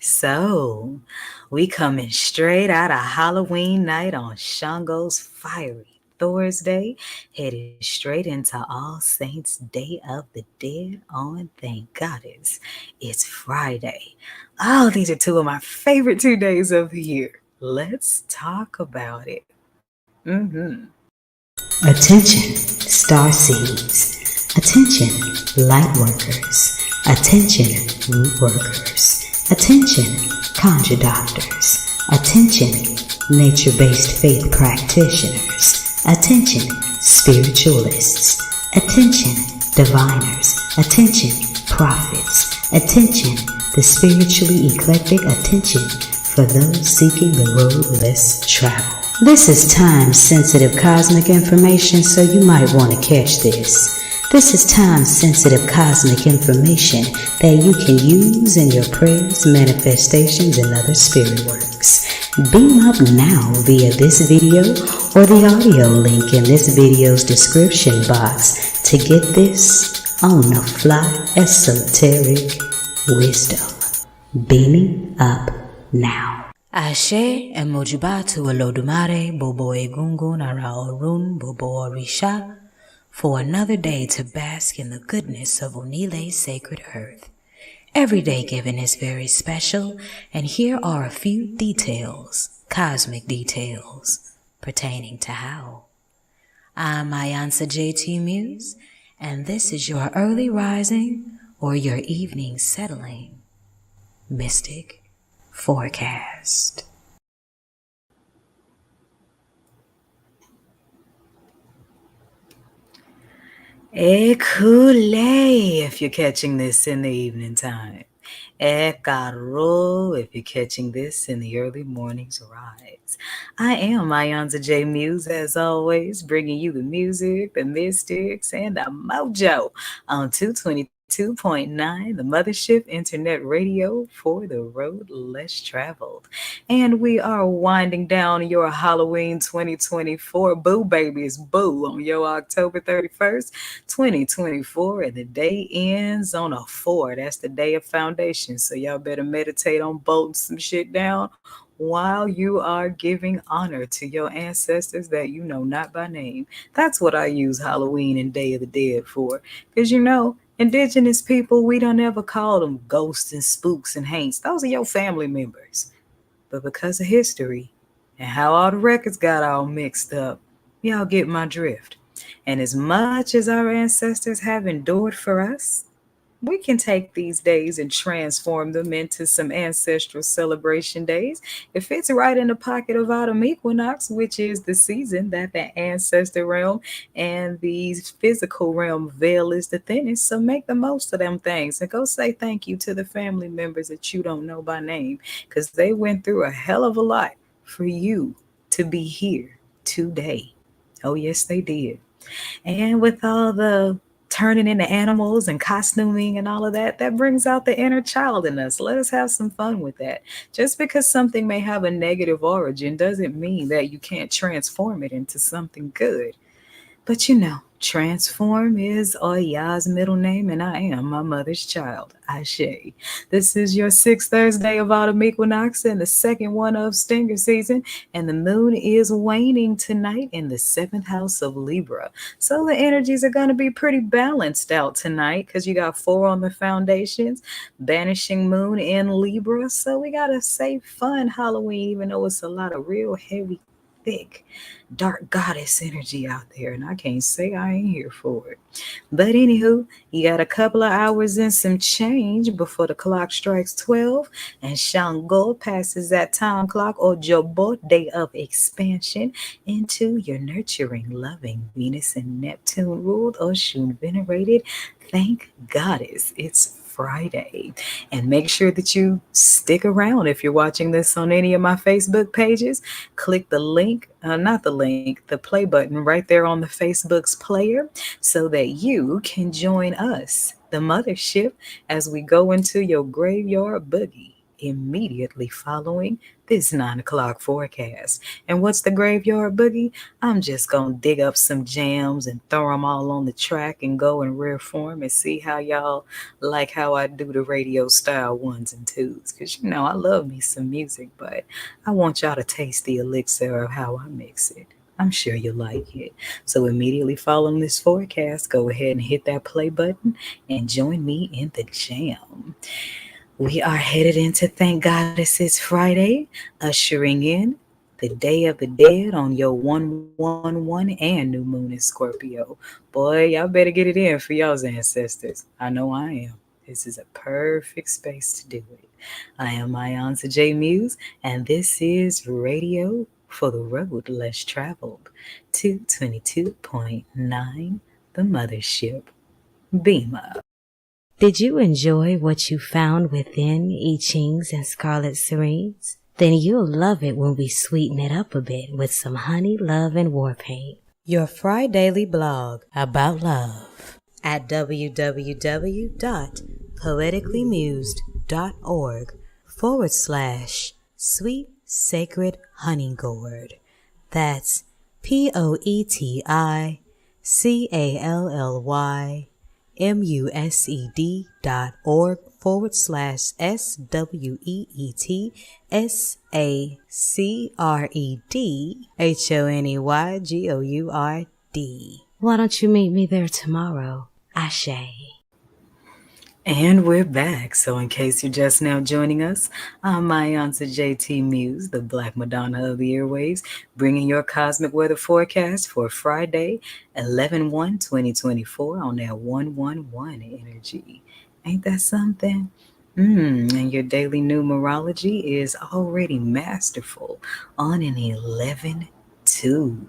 So, we coming straight out of Halloween night on Shango's fiery Thursday, headed straight into All Saints Day of the Dead on Thank Goddess. It's Friday. Oh, these are two of my favorite 2 days of the year. Let's talk about it. Attention, star seeds. Attention, light workers. Attention, root workers. Attention, conjure doctors. Attention, nature-based faith practitioners. Attention, spiritualists. Attention, diviners. Attention, prophets. Attention, the spiritually eclectic. Attention for those seeking the road less traveled. This is time-sensitive cosmic information, so you might want to catch this. This is time-sensitive cosmic information that you can use in your prayers, manifestations, and other spirit works. Beam up now via this video or the audio link in this video's description box to get this on the fly esoteric wisdom. Beaming up now. Ashe and Mojibatu Olodumare Bobo Egungun Ara Orun Bobo Orisha for another day to bask in the goodness of Onile's sacred earth. Every day given is very special, and here are a few details, cosmic details, pertaining to how. I'm iiiYansaje Muse, and this is your early rising or your evening settling mystic forecast. Ekule if you're catching this in the evening time. Ekaro if you're catching this in the early morning's rise. I am iiiYansaje Muse, as always, bringing you the music, the mystics, and the mojo on 222.9, the Mothership Internet Radio for the road less traveled. And we are winding down your Halloween 2024 boo babies boo on your October 31st, 2024, and the day ends on a 4. That's the day of foundation. So y'all better meditate on bolting some shit down while you are giving honor to your ancestors that you know not by name. That's what I use Halloween and Day of the Dead for. Because indigenous people, we don't ever call them ghosts and spooks and haints. Those are your family members. But because of history and how all the records got all mixed up, y'all get my drift. And as much as our ancestors have endured for us, we can take these days and transform them into some ancestral celebration days. It fits right in the pocket of autumn equinox, which is the season that the ancestor realm and the physical realm veil is the thinnest. So make the most of them things and go say thank you to the family members that you don't know by name, because they went through a hell of a lot for you to be here today. Oh, yes, they did. And with all the turning into animals and costuming and all of that, that brings out the inner child in us. Let us have some fun with that. Just because something may have a negative origin doesn't mean that you can't transform it into something good. But transform is Oya's middle name, and I am my mother's child, Ashe. This is your 6th Thursday of autumn equinox and the second one of Stinger season, and the moon is waning tonight in the 7th house of Libra. So the energies are going to be pretty balanced out tonight because you got 4 on the foundations, banishing moon in Libra. So we got a safe, fun Halloween, even though it's a lot of real heavy, thick, dark goddess energy out there, and I can't say I ain't here for it. But anywho, you got a couple of hours and some change before the clock strikes 12, and Shango passes that time clock or Jobo, day of expansion, into your nurturing, loving Venus and Neptune ruled Oshun venerated. Thank goddess it's Friday. And make sure that you stick around. If you're watching this on any of my Facebook pages, click the link, the play button right there on the Facebook's player so that you can join us, the Mothership, as we go into your graveyard boogie. immediately following this 9 o'clock forecast. And what's the graveyard boogie? I'm just gonna dig up some jams and throw them all on the track and go in rare form and see how y'all like how I do the radio style ones and twos. Because I love me some music, but I want y'all to taste the elixir of how I mix it. I'm sure you'll like it. So, immediately following this forecast, go ahead and hit that play button and join me in the jam. We are headed into Thank Goddesses Friday, ushering in the Day of the Dead on your 111 and new moon in Scorpio. Boy, y'all better get it in for y'all's ancestors. I know I am. This is a perfect space to do it. I am iiiYansaje Muse, and this is Radio for the Road Less Traveled, 222.9, the Mothership. Beam up. Did you enjoy what you found within I Chings and Scarlet Serenes? Then you'll love it when we sweeten it up a bit with some honey, love, and war paint. Your Friday blog about love at www.poeticallymused.org/sweet sacred honey gourd. That's POETICALLYMUSED.org/SWEETSACREDHONEYGOURD. Why don't you meet me there tomorrow? Ashe. And we're back. So, in case you're just now joining us, I'm iiiYansa JT Muse, the Black Madonna of the airwaves, bringing your cosmic weather forecast for Friday, 11/1/2024 on that 111 energy. Ain't that something? And your daily numerology is already masterful on an 11/2.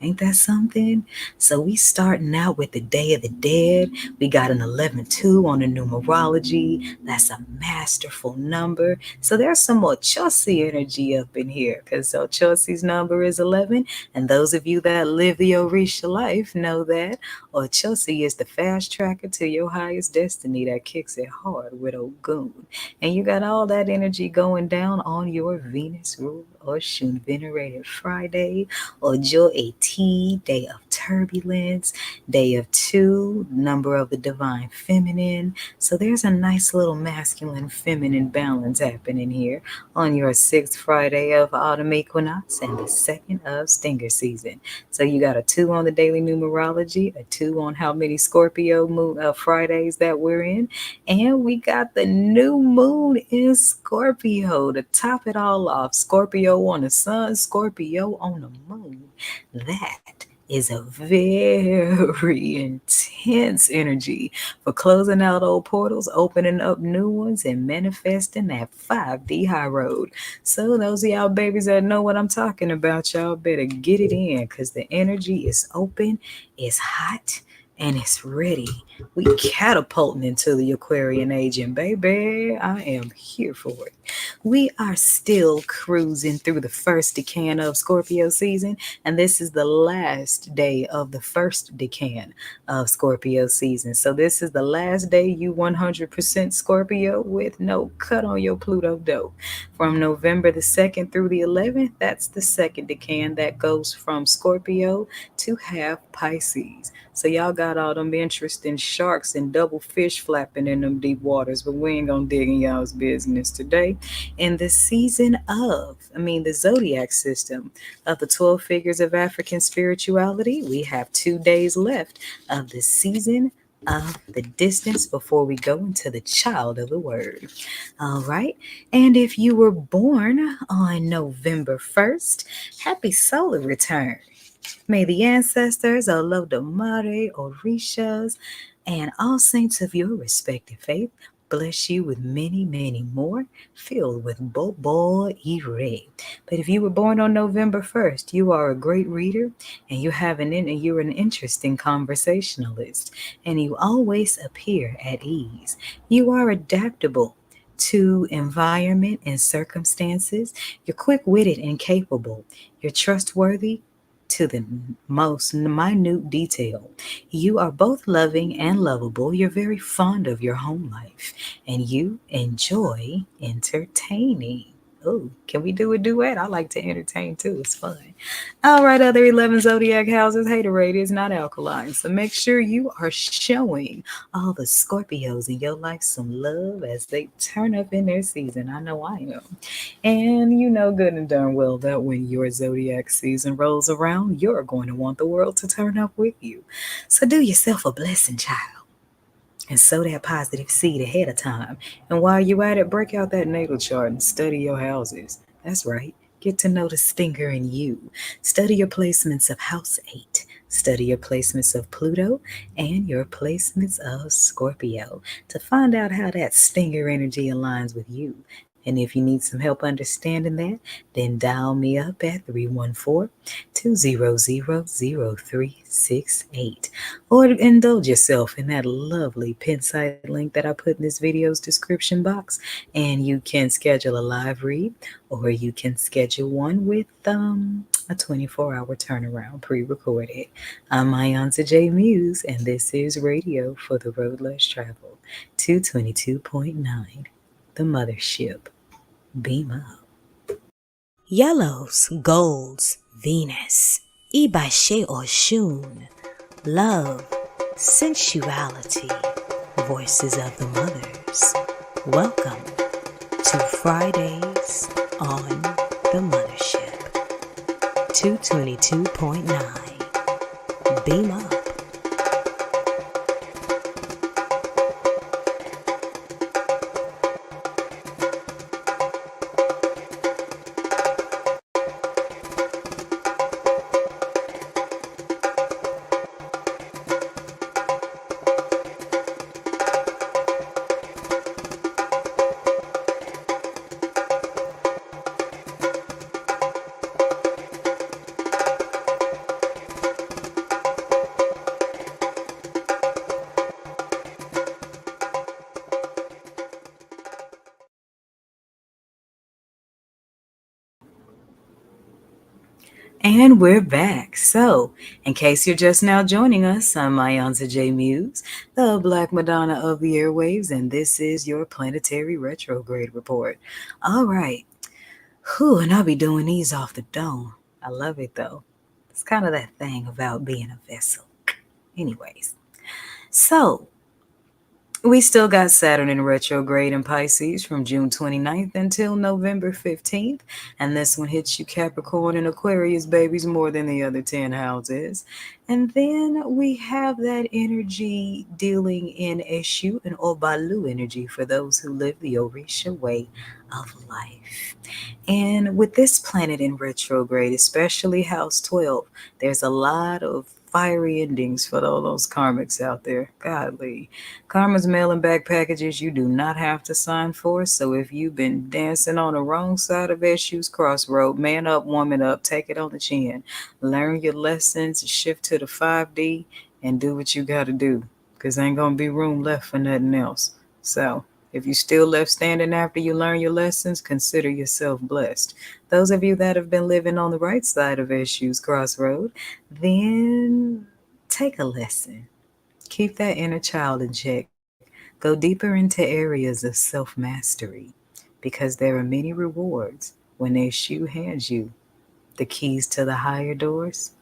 Ain't that something? So we starting out with the Day of the Dead. We got an 11/2 on the numerology. That's a masterful number. So there's some more Chelsea energy up in here because Chelsea's number is 11. And those of you that live the Orisha life know that. Or Chelsea is the fast tracker to your highest destiny that kicks it hard with Ogun. And you got all that energy going down on your Venus rule or Shun venerated Friday or Joy AT, day of turbulence, day of 2, number of the divine feminine. So there's a nice little masculine feminine balance happening here on your 6th Friday of autumn equinox and the 2nd of stinger season. So you got a 2 on the daily numerology, a 2 on how many Scorpio Fridays that we're in, and we got the new moon in Scorpio to top it all off. Scorpio on the sun, Scorpio on the moon. That is a very intense energy for closing out old portals, opening up new ones, and manifesting that 5D high road. So those of y'all babies that know what I'm talking about, y'all better get it in because the energy is open, it's hot, and it's ready. We catapulting into the Aquarian age, and baby, I am here for it. We are still cruising through the first decan of Scorpio season, and this is the last day of the first decan of Scorpio season. So this is the last day you 100% Scorpio with no cut on your Pluto dough. From November the 2nd through the 11th, that's the second decan that goes from Scorpio to half Pisces. So y'all got all them interesting sharks and double fish flapping in them deep waters, but we ain't gonna dig in y'all's business today. In the the zodiac system of the 12 figures of African spirituality, we have 2 days left of the season of the distance before we go into the child of the word. All right. And if you were born on November 1st, happy solar return. May the ancestors, Olodumare, Orishas, and all saints of your respective faith bless you with many, many more, filled with Bobo Ire. But if you were born on November 1st, you are a great reader, and you're an interesting conversationalist, and you always appear at ease. You are adaptable to environment and circumstances. You're quick-witted and capable. You're trustworthy to the most minute detail. You are both loving and lovable. You're very fond of your home life, and you enjoy entertaining. Oh, can we do a duet? I like to entertain too. It's fun. All right, other 11 zodiac houses, haterade is not alkaline. So make sure you are showing all the Scorpios in your life some love as they turn up in their season. I know I am. And you know good and darn well that when your zodiac season rolls around, you're going to want the world to turn up with you. So do yourself a blessing, child, and sow that positive seed ahead of time. And while you're at it, break out that natal chart and study your houses. That's right. Get to know the stinger in you. Study your placements of House 8. Study your placements of Pluto and your placements of Scorpio to find out how that stinger energy aligns with you. And if you need some help understanding that, then dial me up at 314 200 0368, or indulge yourself in that lovely pinside link that I put in this video's description box, and you can schedule a live read, or you can schedule one with a 24-hour turnaround pre-recorded. I'm iiYansaje Muse, and this is radio for the road less traveled. 222.9, the Mothership. Beam up. Yellows, golds, Venus, Iba Osun, love, sensuality, voices of the mothers. Welcome to Fridays on the Mothership. 222.9. Beam up. And we're back. So, in case you're just now joining us, I'm iiYansaje Muse, the Black Madonna of the airwaves, and this is your planetary retrograde report. All right. Whew, and I'll be doing these off the dome. I love it though. It's kind of that thing about being a vessel. Anyways, so we still got Saturn in retrograde in Pisces from June 29th until November 15th. And this one hits you Capricorn and Aquarius babies more than the other 10 houses. And then we have that energy dealing in Eshu and Obalu energy for those who live the Orisha way of life. And with this planet in retrograde, especially house 12, there's a lot of fiery endings for all those karmics out there. Godly. Karma's mailing back packages you do not have to sign for. So if you've been dancing on the wrong side of issues crossroad, man up, woman up, take it on the chin. Learn your lessons, shift to the 5D, and do what you got to do. Because ain't going to be room left for nothing else. So if you still left standing after you learn your lessons, consider yourself blessed. Those of you that have been living on the right side of issues crossroad, then take a lesson. Keep that inner child in check. Go deeper into areas of self mastery because there are many rewards when a shoe hands you the keys to the higher doors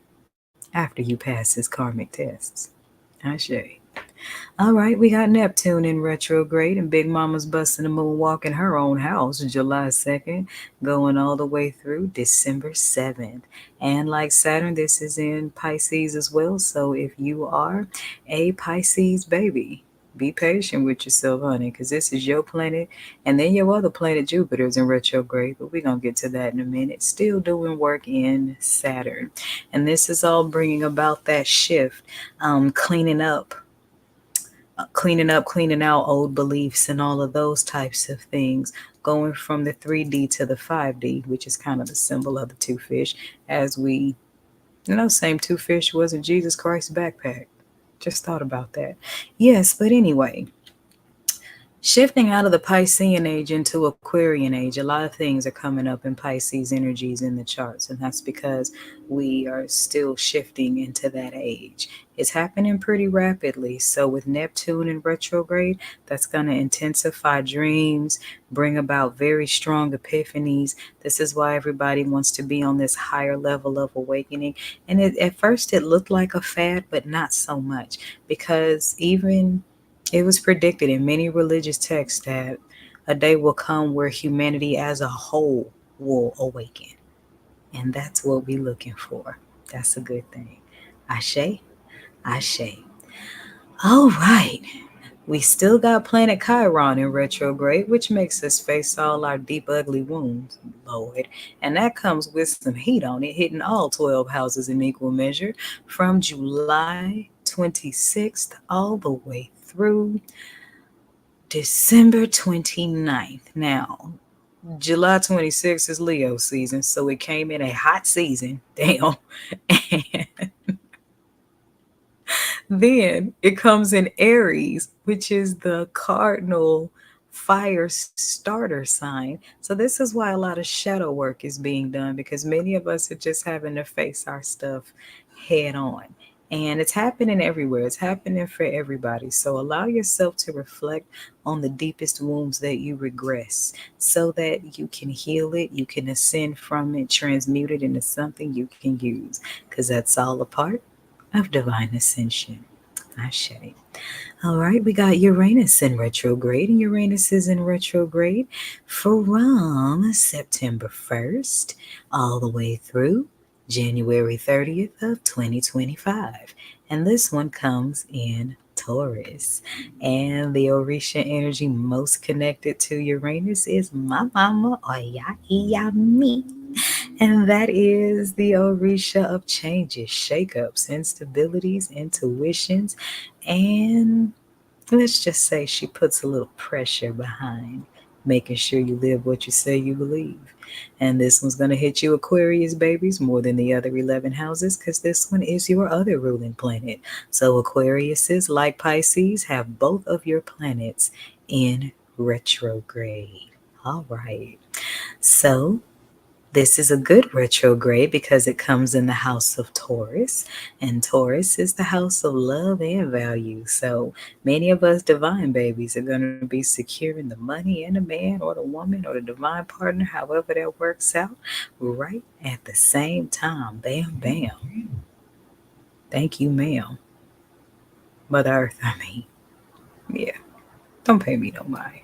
after you pass his karmic tests. Ashe. All right, we got Neptune in retrograde, and Big Mama's busting the moonwalk in her own house July 2nd, going all the way through December 7th. And like Saturn, this is in Pisces as well. So if you are a Pisces baby, be patient with yourself, honey, because this is your planet. And then your other planet, Jupiter, is in retrograde, but we're going to get to that in a minute. Still doing work in Saturn. And this is all bringing about that shift, cleaning out old beliefs and all of those types of things, going from the 3D to the 5D, which is kind of the symbol of the two fish, as we, same two fish was in Jesus Christ's backpack. Just thought about that. Yes, but anyway, Shifting out of the Piscean age into Aquarian age, a lot of things are coming up in Pisces energies in the charts, and that's because we are still shifting into that age. It's happening pretty rapidly. So, with Neptune in retrograde, that's going to intensify dreams, bring about very strong epiphanies. This is why everybody wants to be on this higher level of awakening. And at first, it looked like a fad, but not so much, because even it was predicted in many religious texts that a day will come where humanity as a whole will awaken. And that's what we're looking for. That's a good thing. Ashe, Ashe. All right. We still got planet Chiron in retrograde, which makes us face all our deep, ugly wounds, Lord. And that comes with some heat on it, hitting all 12 houses in equal measure from July 26th all the way through December 29th. Now, July 26th is Leo season, so it came in a hot season. Damn. And then it comes in Aries, which is the cardinal fire starter sign. So, this is why a lot of shadow work is being done because many of us are just having to face our stuff head on. And it's happening everywhere, it's happening for everybody. So, allow yourself to reflect on the deepest wounds that you regress so that you can heal it, you can ascend from it, transmute it into something you can use because that's all a part of divine ascension. Ashe. All right, we got Uranus in retrograde, and Uranus is in retrograde from September 1st all the way through January 30th of 2025. And this one comes in Taurus. And the Orisha energy most connected to Uranus is my mama, Oya me. And that is the Orisha of changes, shakeups, instabilities, intuitions, and let's just say she puts a little pressure behind making sure you live what you say you believe. And this one's going to hit you, Aquarius babies, more than the other 11 houses because this one is your other ruling planet. So, Aquariuses, like Pisces, have both of your planets in retrograde. All right. So, this is a good retrograde because it comes in the house of Taurus, and Taurus is the house of love and value. So many of us divine babies are going to be securing the money and the man or the woman or the divine partner, however that works out, right at the same time. Bam, bam. Thank you, ma'am. Mother Earth, I mean. Yeah, don't pay me no mind.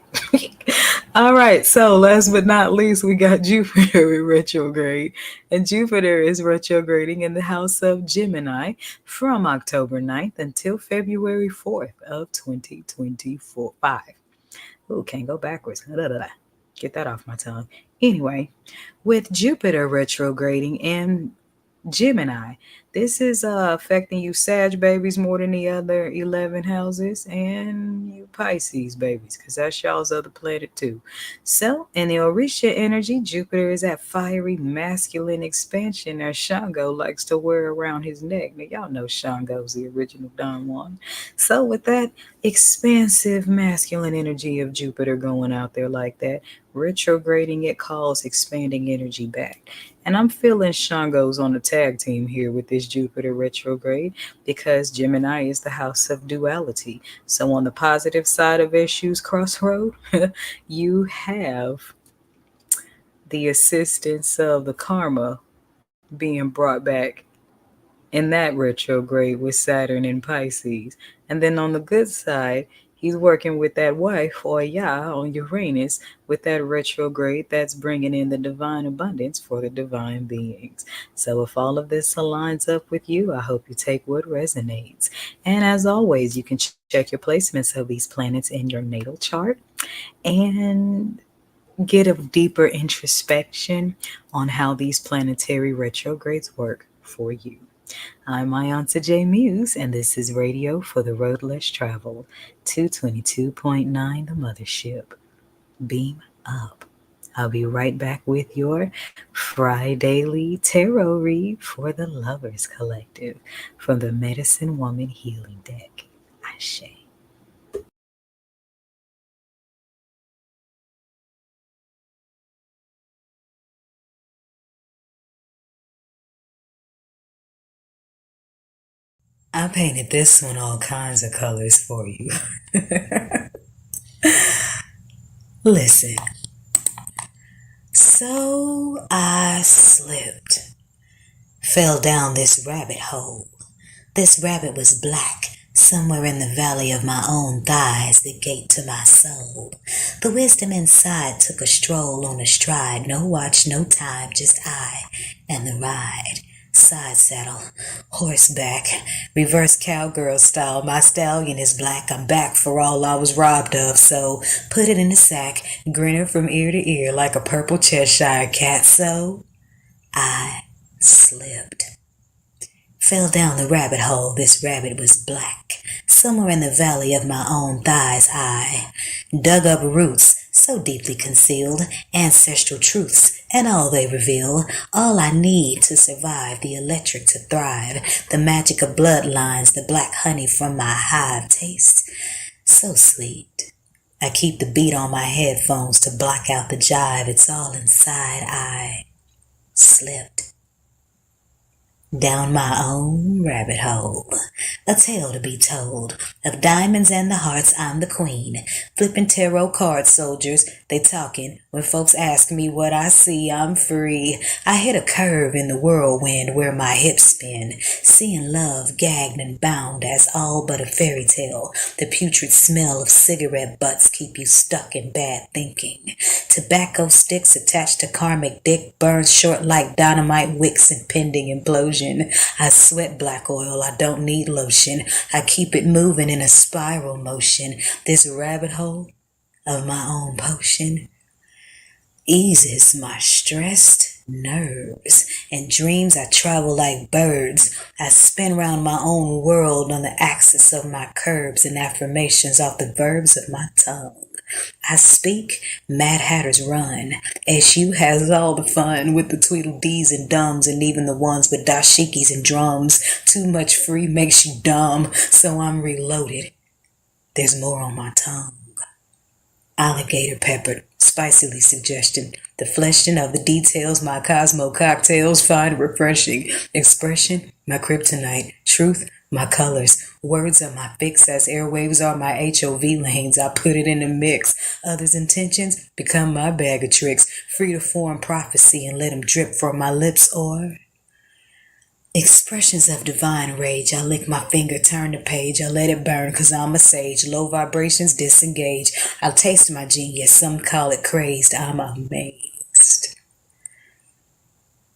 All right, so last but not least, we got Jupiter in retrograde. And Jupiter is retrograding in the house of Gemini from October 9th until February 4th of 2024. 5. Ooh, can't go backwards. Get that off my tongue. Anyway, with Jupiter retrograding in Gemini. This is affecting you Sag babies more than the other 11 houses and you Pisces babies because that's y'all's other planet too. So in the Orisha energy, Jupiter is at fiery masculine expansion as Shango likes to wear around his neck. Now y'all know Shango's the original Don Juan. So with that expansive masculine energy of Jupiter going out there like that, retrograding it calls expanding energy back. And I'm feeling Shango's on the tag team here with this Jupiter retrograde because Gemini is the house of duality. So, on the positive side of issues crossroad, you have the assistance of the karma being brought back in that retrograde with Saturn and Pisces. And then on the good side, he's working with that wife or Yah on Uranus with that retrograde that's bringing in the divine abundance for the divine beings. So if all of this aligns up with you, I hope you take what resonates. And as always, you can check your placements of these planets in your natal chart and get a deeper introspection on how these planetary retrogrades work for you. I'm iiYansaje Muse, and this is Radio for the Road Less Traveled, 222.9 The Mothership. Beam up. I'll be right back with your Friday tarot read for the Lovers Collective from the Medicine Woman Healing Deck. Ashe. I painted this one all kinds of colors for you. Listen. So I slipped, fell down this rabbit hole. This rabbit was black, somewhere in the valley of my own thighs, the gate to my soul. The wisdom inside took a stroll on a stride, no watch, no time, just I and the ride. Side saddle, horseback, reverse cowgirl style. My stallion is black. I'm back for all I was robbed of. So put it in a sack, grinning from ear to ear like a purple Cheshire cat. So I slipped. Fell down the rabbit hole, this rabbit was black. Somewhere in the valley of my own thighs I dug up roots so deeply concealed, ancestral truths, and all they reveal. All I need to survive, the electric to thrive, the magic of bloodlines, the black honey from my hive taste so sweet. I keep the beat on my headphones to block out the jive. It's all inside. I slipped down my own rabbit hole. A tale to be told of diamonds and the hearts. I'm the queen. Flipping tarot card soldiers. They talking. When folks ask me what I see, I'm free. I hit a curve in the whirlwind where my hips spin. Seeing love gagged and bound as all but a fairy tale. The putrid smell of cigarette butts keep you stuck in bad thinking. Tobacco sticks attached to karmic dick burns short like dynamite wicks and pending implosion. I sweat black oil, I don't need lotion. I keep it moving in a spiral motion. This rabbit hole of my own potion eases my stressed nerves. In dreams I travel like birds. I spin round my own world on the axis of my curves and affirmations off the verbs of my tongue. I speak, Mad Hatters run. SU has all the fun with the Tweedledees and Dums and even the ones with dashikis and drums. Too much free makes you dumb, so I'm reloaded. There's more on my tongue. Alligator peppered, spicily suggestion. The fleshing of the details my Cosmo cocktails find refreshing. Expression, my kryptonite. Truth, my colors. Words are my fix as airwaves are my HOV lanes. I put it in the mix. Others' intentions become my bag of tricks. Free to form prophecy and let them drip from my lips or expressions of divine rage. I lick my finger, turn the page. I let it burn cause I'm a sage. Low vibrations disengage. I'll taste my genius. Some call it crazed. I'm amazed.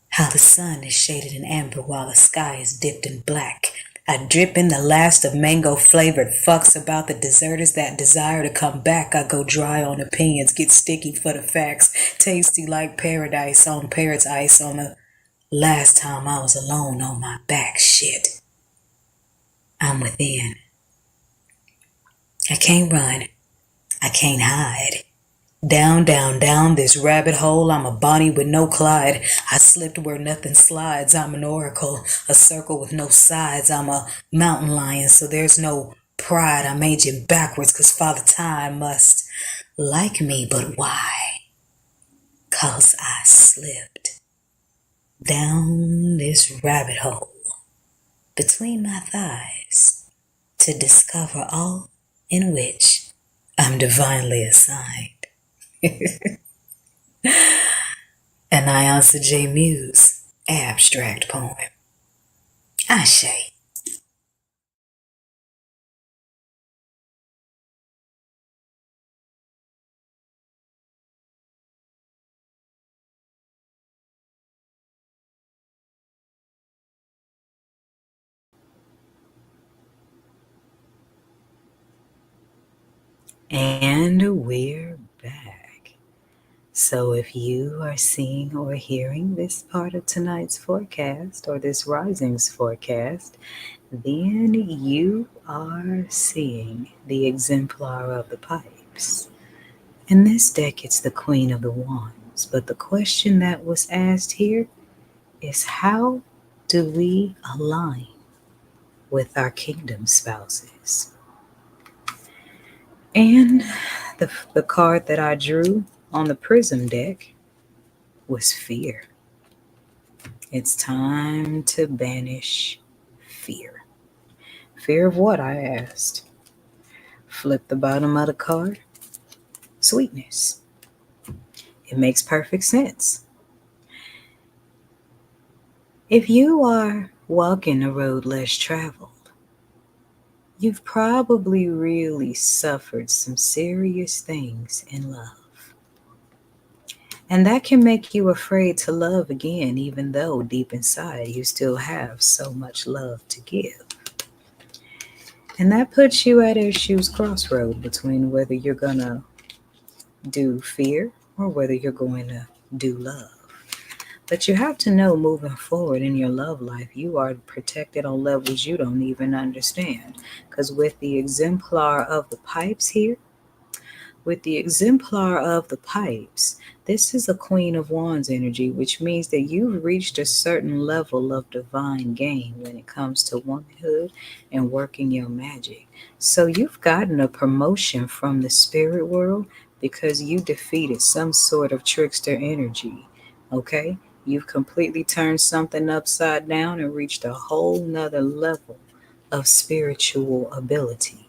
How the sun is shaded in amber while the sky is dipped in black. I drip in the last of mango flavored fucks about the deserters that desire to come back. I go dry on opinions, get sticky for the facts. Tasty like paradise on parrot's ice on the last time I was alone on my back. Shit. I'm within. I can't run. I can't hide. Down, down, down this rabbit hole. I'm a Bonnie with no Clyde. I slipped where nothing slides. I'm an oracle, a circle with no sides. I'm a mountain lion, so there's no pride. I'm aging backwards cause Father Time must like me, but why? Cause I slipped down this rabbit hole between my thighs to discover all in which I'm divinely assigned. An iiiYansaje Muse abstract poem. Ashe. And we're back. So if you are seeing or hearing this part of tonight's forecast or this rising's forecast, then you are seeing the exemplar of the pipes. In this deck, it's the Queen of the Wands. But the question that was asked here is how do we align with our kingdom spouses? And the card that I drew on the Prism deck was fear. It's time to banish fear. Fear of what? I asked. Flip the bottom of the card. Sweetness. It makes perfect sense. If you are walking a road less traveled, you've probably really suffered some serious things in love. And that can make you afraid to love again, even though deep inside you still have so much love to give. And that puts you at a shoe's crossroad between whether you're going to do fear or whether you're going to do love. But you have to know moving forward in your love life, you are protected on levels you don't even understand. Because with the exemplar of the pipes, this is a Queen of Wands energy, which means that you've reached a certain level of divine game when it comes to womanhood and working your magic. So you've gotten a promotion from the spirit world because you defeated some sort of trickster energy. Okay? You've completely turned something upside down and reached a whole nother level of spiritual ability.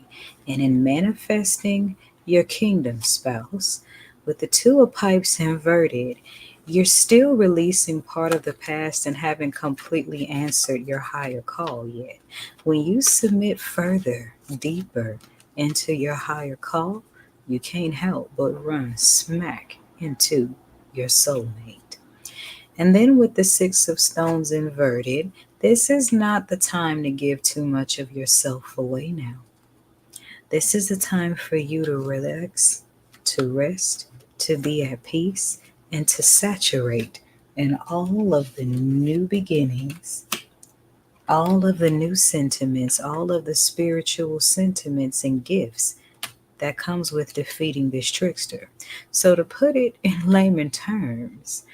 And in manifesting your kingdom spouse, with the two of pipes inverted, you're still releasing part of the past and haven't completely answered your higher call yet. When you submit further, deeper into your higher call, you can't help but run smack into your soulmate. And then with the Six of Stones inverted, this is not the time to give too much of yourself away now. This is a time for you to relax, to rest, to be at peace, and to saturate in all of the new beginnings, all of the new sentiments, all of the spiritual sentiments and gifts that comes with defeating this trickster. So to put it in layman terms,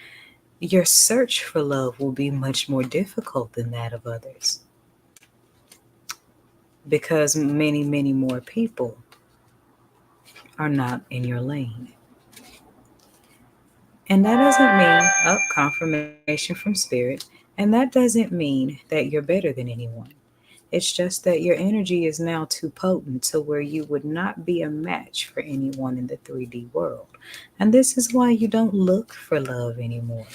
your search for love will be much more difficult than that of others because many, many more people are not in your lane. And that doesn't mean, confirmation from spirit, and that doesn't mean that you're better than anyone. It's just that your energy is now too potent to where you would not be a match for anyone in the 3D world. And this is why you don't look for love anymore.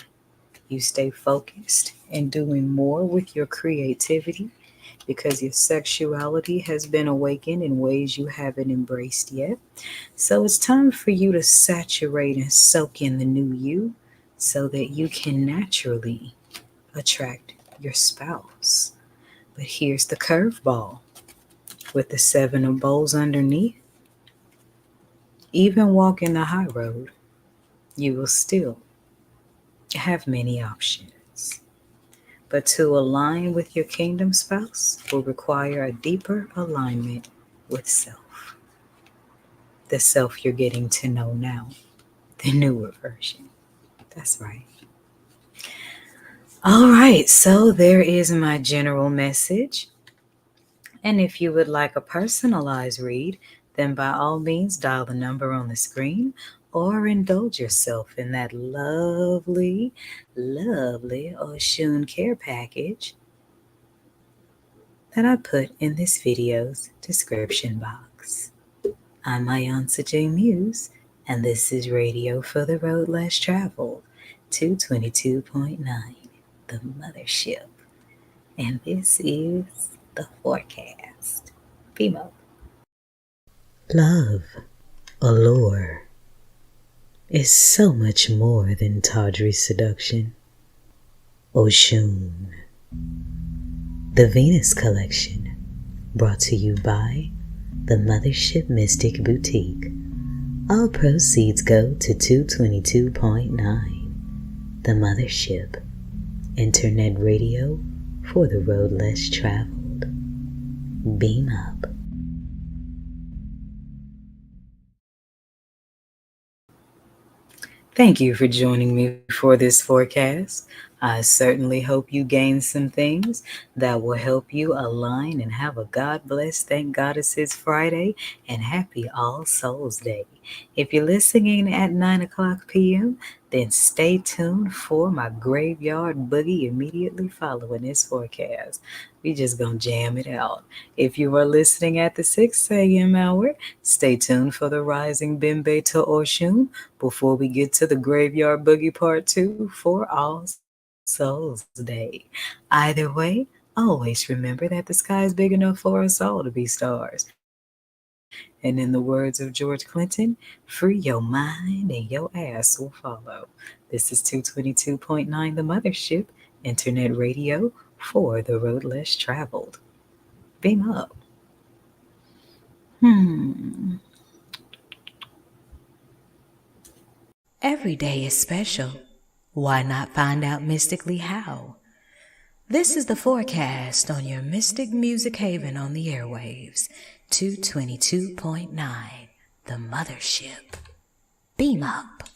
You stay focused and doing more with your creativity because your sexuality has been awakened in ways you haven't embraced yet. So it's time for you to saturate and soak in the new you so that you can naturally attract your spouse. But here's the curveball with the Seven of Bowls underneath. Even walking the high road, you will still have many options. But to align with your kingdom spouse will require a deeper alignment with self. The self you're getting to know now, the newer version. That's right. All right, so there is my general message. And if you would like a personalized read, then by all means dial the number on the screen or indulge yourself in that lovely, lovely Oshun care package that I put in this video's description box. I'm iiiYansaje Muse, and this is Radio for the Road Less Traveled, 222.9, the Mothership. And this is the forecast. Pimo. Love, allure, is so much more than tawdry seduction. Oshun, the Venus Collection, brought to you by the Mothership Mystic Boutiq. All proceeds go to 222.9, the Mothership, internet radio for the road less traveled. Beam up. Thank you for joining me for this forecast. I certainly hope you gain some things that will help you align and have a God bless Thank Goddesses Friday and happy All Souls Day. If you're listening at 9 o'clock p.m., then stay tuned for my graveyard boogie immediately following this forecast. We just gonna jam it out. If you are listening at the 6 a.m. hour, stay tuned for the rising Bimbe to Oshun before we get to the graveyard boogie part 2 for All Souls Day. Either way, always remember that the sky is big enough for us all to be stars. And in the words of George Clinton, free your mind and your ass will follow. This is 222.9 The Mothership, Internet Radio for the road less traveled. Beam up. Hmm. Every day is special. Why not find out mystically how? This is the forecast on your Mystic Music Haven on the airwaves, 222.9, The Mothership. Beam up.